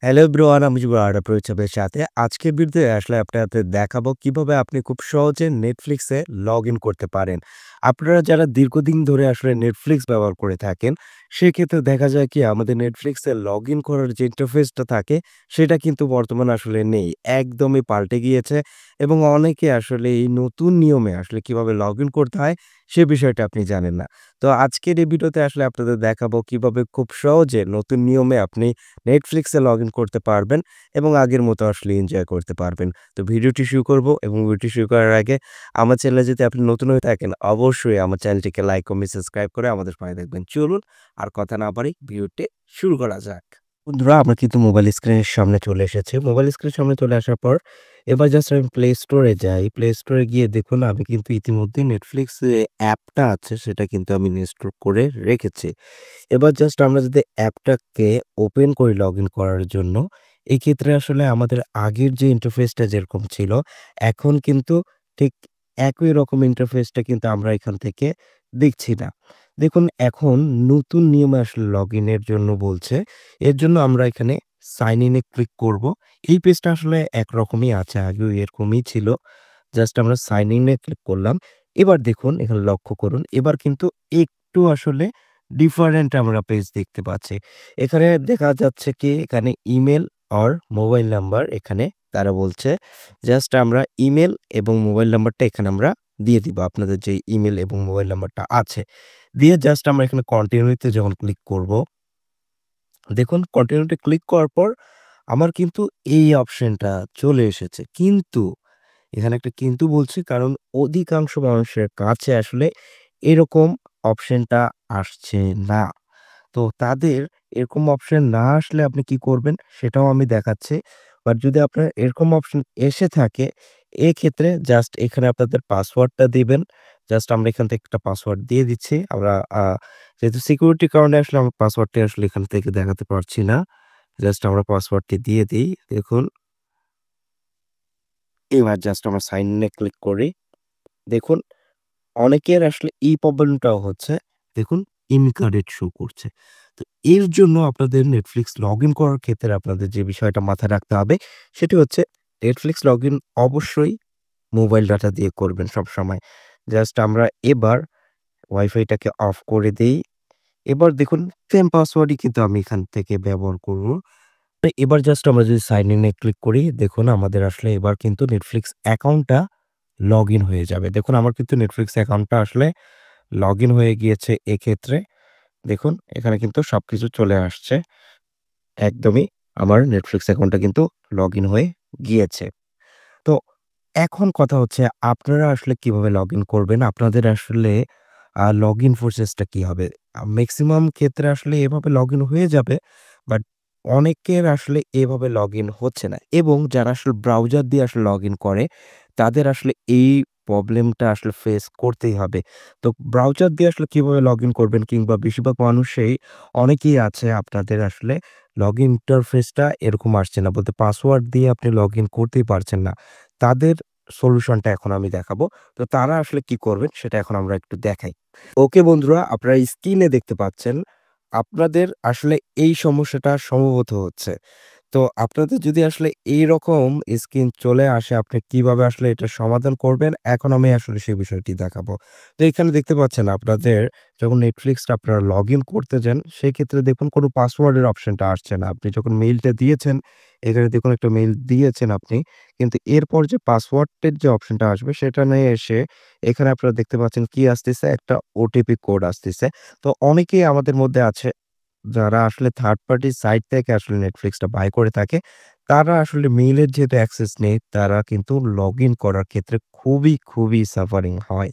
Hello everyone, আমি যুবরাজ আপনাদের সাথে আজকের ভিডিওতে আসলে আপনাদের দেখাবো কিভাবে আপনি খুব সহজে নেটফ্লিক্সে লগ ইন করতে পারেন। আপনারা যারা দীর্ঘদিন ধরে আসলে নেটফ্লিক্স ব্যবহার করে থাকেন, সেক্ষেত্রে দেখা যায় কি আমাদের নেটফ্লিক্সে লগ ইন করার যে ইন্টারফেসটা থাকে সেটা কিন্তু বর্তমানে আসলে নেই, একদমই পাল্টে গিয়েছে। এবং অনেকে আসলে এই নতুন নিয়মে আসলে কিভাবে লগ ইন করতে হয় সে বিষয়টা আপনি জানেন না। তো আজকের এই ভিডিওতে আসলে আপনাদের দেখাবো কিভাবে খুব সহজে নতুন নিয়মে আপনি নেটফ্লিক্সে লগইন করতে পারবেন এবং আগের মতো আসলে এনজয় করতে পারবেন। তো ভিডিওটি শুরু করব এবং ভিডিওটি শুরু করার আগে আমার চ্যানেলে যদি আপনি নতুন হয়ে থাকেন, অবশ্যই আমার চ্যানেলটিকে লাইক, কমেন্ট, সাবস্ক্রাইব করে আমাদের পাশে থাকবেন। চলুন আর কথা না বাড়িয়ে ভিডিওটি শুরু করা যাক। বন্ধুরা, আমরা কিন্তু মোবাইল স্ক্রিনের সামনে চলে এসেছি। মোবাইল স্ক্রিনের সামনে চলে আসার পর এবার জাস্ট আমি প্লে স্টোরে যাই। প্লে স্টোরে গিয়ে দেখুন আমি কিন্তু ইতিমধ্যেই নেটফ্লিক্স অ্যাপটা আছে সেটা কিন্তু আমি ইনস্টল করে রেখেছি। এবার জাস্ট আমরা যদি অ্যাপটাকে ওপেন করি লগইন করার জন্য, এক্ষেত্রে আসলে আমাদের আগের যে ইন্টারফেসটা যেরকম ছিল, এখন কিন্তু ঠিক একই রকম ইন্টারফেসটা কিন্তু আমরা এখান থেকে দেখছি না। দেখুন এখন নতুন নিয়মে আসলে লগইনের জন্য বলছে। এর জন্য আমরা এখানে সাইন ইন এ ক্লিক করব। এই পেজটা আসলে একরকমই আছে, আগেও এরকমই ছিল। জাস্ট আমরা সাইন ইন এ ক্লিক করলাম। এবার দেখুন এখানে লক্ষ্য করুন। এবার কিন্তু একটু আসলে ডিফারেন্ট আমরা পেজ দেখতে পাচ্ছি। এখানে দেখা যাচ্ছে কি এখানে ইমেইল অর মোবাইল নাম্বার এখানে তারা বলছে জাস্ট আমরা ইমেইল এবং মোবাইল নাম্বারটা এখানে আমরা দিয়ে দিব। আপনাদের যে ইমেইল এবং মোবাইল নাম্বারটা আছে। দিয়ে জাস্ট আমরা এখানে কন্টিনিউ তে যখন ক্লিক করব, দেখুন কন্টিনিউ তে ক্লিক করার পর আমার কিন্তু এই অপশনটা চলে এসেছে। কিন্তু এখানে একটা কিন্তু বলছি, কারণ অধিকাংশ মানুষের কাছে আসলে এরকম অপশনটা আসছে না। তো তাদের এরকম অপশন না আসলে আপনি কি করবেন সেটাও আমি দেখাচ্ছি। বাট যদি আপনার এরকম অপশন এসে থাকে, এক্ষেত্রে জাস্ট এখানে আপনাদের পাসওয়ার্ডটা দিবেন। জাস্ট আমরা এখান থেকে একটা পাসওয়ার্ড দিয়ে দিচ্ছি। আমরা যেহেতু সিকিউরিটির কারণে আসলে আমার পাসওয়ার্ডটি আসলে এখান থেকে দেখাতে পারছি না। জাস্ট আমরা পাসওয়ার্ডটি দিয়ে দিই। দেখুন এবার জাস্ট আমরা সাইন ইন এ ক্লিক করি। দেখুন অনেকের আসলে এই প্রবলেমটাও হচ্ছে। দেখুন ইনভ্যালিড শো করছে। তো এর জন্য আপনাদের Netflix লগইন করার ক্ষেত্রে আপনাদের যে বিষয়টা মাথায় রাখতে হবে সেটি হচ্ছে Netflix লগইন অবশ্যই মোবাইল ডাটা দিয়ে করবেন সবসময়। জাস্ট আমরা এবার ওয়াইফাইটাকে অফ করে দেই। এবার দেখুন সেম পাসওয়ার্ডই কিন্তু আমি এখান থেকে ব্যবহার করব। তো এবার জাস্ট আমরা যদি সাইন ইন এ ক্লিক করি, দেখুন আমাদের আসলে এবার কিন্তু Netflix অ্যাকাউন্টটা লগইন হয়ে যাবে। দেখুন আমার কিন্তু Netflix অ্যাকাউন্টটা আসলে লগইন হয়ে গিয়েছে এক্ষেত্রে। দেখুন এখানে কিন্তু সবকিছু চলে আসছে। একদমই আমার Netflix অ্যাকাউন্টটা কিন্তু লগইন হয়ে গিয়েছে। তো এখন কথা হচ্ছে আপনারা আসলে কিভাবে লগইন করবেন? আপনাদের আসলে লগইন প্রসেসটা কি হবে? মেক্সিমাম ক্ষেত্রে আসলে এভাবে লগইন হয়ে যাবে। বাট অনেকের আসলে এভাবে লগইন হচ্ছে না। এবং যারা আসলে ব্রাউজার দিয়ে আসলে লগইন করে, তাদের আসলে এই প্রবলেমটা আসলে ফেস করতেই হবে। তো ব্রাউজার দিয়ে আসলে কিভাবে লগইন করবেন, কিংবা বেশিরভাগ মানুষেই অনেকেই আছে আপনাদের আসলে লগইন ইন্টারফেসটা এরকম আসছে না। বলতে পাসওয়ার্ড দিয়ে আপনি লগইন করতেই পারছেন না। তাদের সলিউশনটা এখন আমি দেখাবো। তো তারা আসলে কি করবেন সেটা এখন আমরা একটু দেখাই। ওকে বন্ধুরা, আপনারা স্ক্রিনে দেখতে পাচ্ছেন, আপনাদের আসলে এই সমস্যাটা সম্ভবত হচ্ছে। তো আপনাদের যদি আসলে এইরকম স্ক্রিন চলে আসে, আপনি কিভাবে আসলে এটার সমাধান করবেন, এখন আমি আসলে সেই বিষয়টি দেখাবো। তো এখানে দেখতে পাচ্ছেন আপনাদের যখন Netflix টা আপনারা লগইন করতে যান, সেক্ষেত্রে দেখুন কোনো পাসওয়ার্ডের অপশনটা আসছে না। আপনি যখন মেইলটা দিয়েছেন, এখানে দেখুন একটা মেইল দিয়েছেন আপনি। কিন্তু এরপর যে পাসওয়ার্ডের যে অপশনটা আসবে সেটা নিয়ে এসে এখানে আপনারা দেখতে পাচ্ছেন কি আসতেছে, একটা ওটিপি কোড আসতেছে। তো অনেকেই আমাদের মধ্যে আছে যারা আসলে থার্ড পার্টি সাইট থেকে আসলে Netflix টা বাই করে থাকে, তারা আসলে মেইলের যেহেতু অ্যাক্সেস নেই, তারা কিন্তু লগইন করার ক্ষেত্রে খুবই সাফারিং হয়।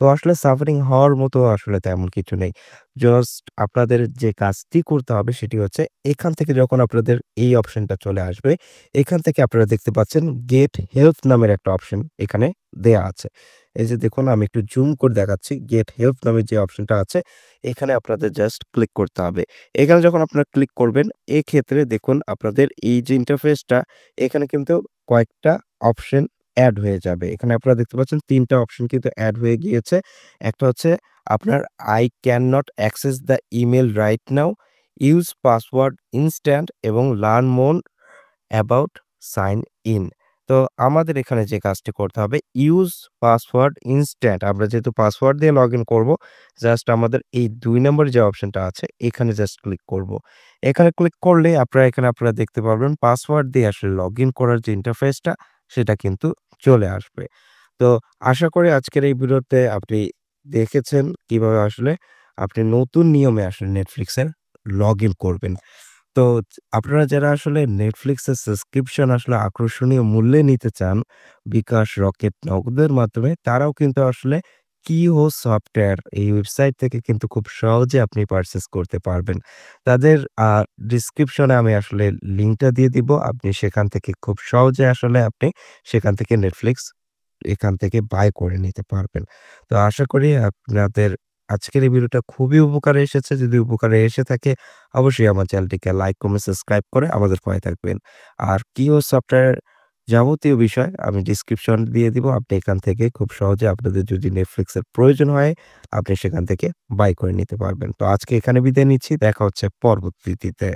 তো আসলে সাফারিং হওয়ার মতো আসলে তেমন কিছু নেই। জাস্ট আপনাদের যে কাজটি করতে হবে সেটি হচ্ছে এখান থেকে যখন আপনাদের এই অপশনটা চলে আসবে, এখান থেকে আপনারা দেখতে পাচ্ছেন গেট হেল্প নামের একটা অপশন এখানে দেয়া আছে। এই যে দেখুন আমি একটু জুম করে দেখাচ্ছি। গেট হেল্প নামের যে অপশনটা আছে, এখানে আপনাদের জাস্ট ক্লিক করতে হবে। এখানে যখন আপনারা ক্লিক করবেন, এক্ষেত্রে দেখুন আপনাদের এই যে ইন্টারফেসটা, এখানে কিন্তু কয়েকটা অপশন এড হয়ে যাবে। এখানে আপনারা দেখতে পাচ্ছেন ৩ টা অপশন কিন্তু এড হয়ে গিয়েছে। একটা হচ্ছে আপনার I cannot access the email right now. Use password instant এবং learn more about sign in. তো আমাদের এখানে যে কাজটি করতে হবে ইউজ পাসওয়ার্ড ইনস্ট্যান্ট। আমরা যেহেতু পাসওয়ার্ড দিয়ে লগইন করব, জাস্ট আমাদের এই ২ নম্বরে যে অপশনটা আছে এখানে জাস্ট ক্লিক করব। এখানে ক্লিক করলে আপনারা দেখতে পারবেন পাসওয়ার্ড দিয়ে আসলে লগইন করার যে ইন্টারফেসটা সেটা কিন্তু চলে আসবে। তো আশা করি আজকের এই ভিডিওতে আপনি দেখেছেন কিভাবে আসলে আপনি নতুন নিয়মে আসলে Netflix এর লগইন করবেন। তো আপনারা যারা আসলে Netflix এর সাবস্ক্রিপশন আসলে আকর্ষণীয় মূল্যে নিতে চান, বিকাশ, রকেট, নগদের মাধ্যমে তারাও কিন্তু আসলে কিহো সফটওয়্যার এই ওয়েবসাইট থেকে কিন্তু খুব সহজে আপনি পারচেজ করতে পারবেন। তাদের ডেসক্রিপশনে আমি আসলে লিঙ্কটা দিয়ে দিব। আপনি সেখান থেকে খুব সহজে আসলে আপনি সেখান থেকে Netflix এখান থেকে বাই করে নিতে পারবেন। তো আশা করি আপনাদের আজকের এই ভিডিওটা খুবই উপকারে এসেছে। যদি উপকারে এসে থাকে অবশ্যই আমার চ্যানেলটিকে লাইক, কমেন্ট, সাবস্ক্রাইব করে আমাদের পাশে থাকবেন। আর কিও সফটওয়্যার যাবতীয় বিষয় আমি ডেসক্রিপশন দিয়ে দিব। আপনি এখান থেকে খুব সহজে আপনাদের যদি Netflix এর প্রয়োজন হয়, আপনি সেখান থেকে বাই করে নিতে পারবেন। তো আজকে এখানে বিদায় নিচ্ছি। দেখা হচ্ছে পরবর্তীতে।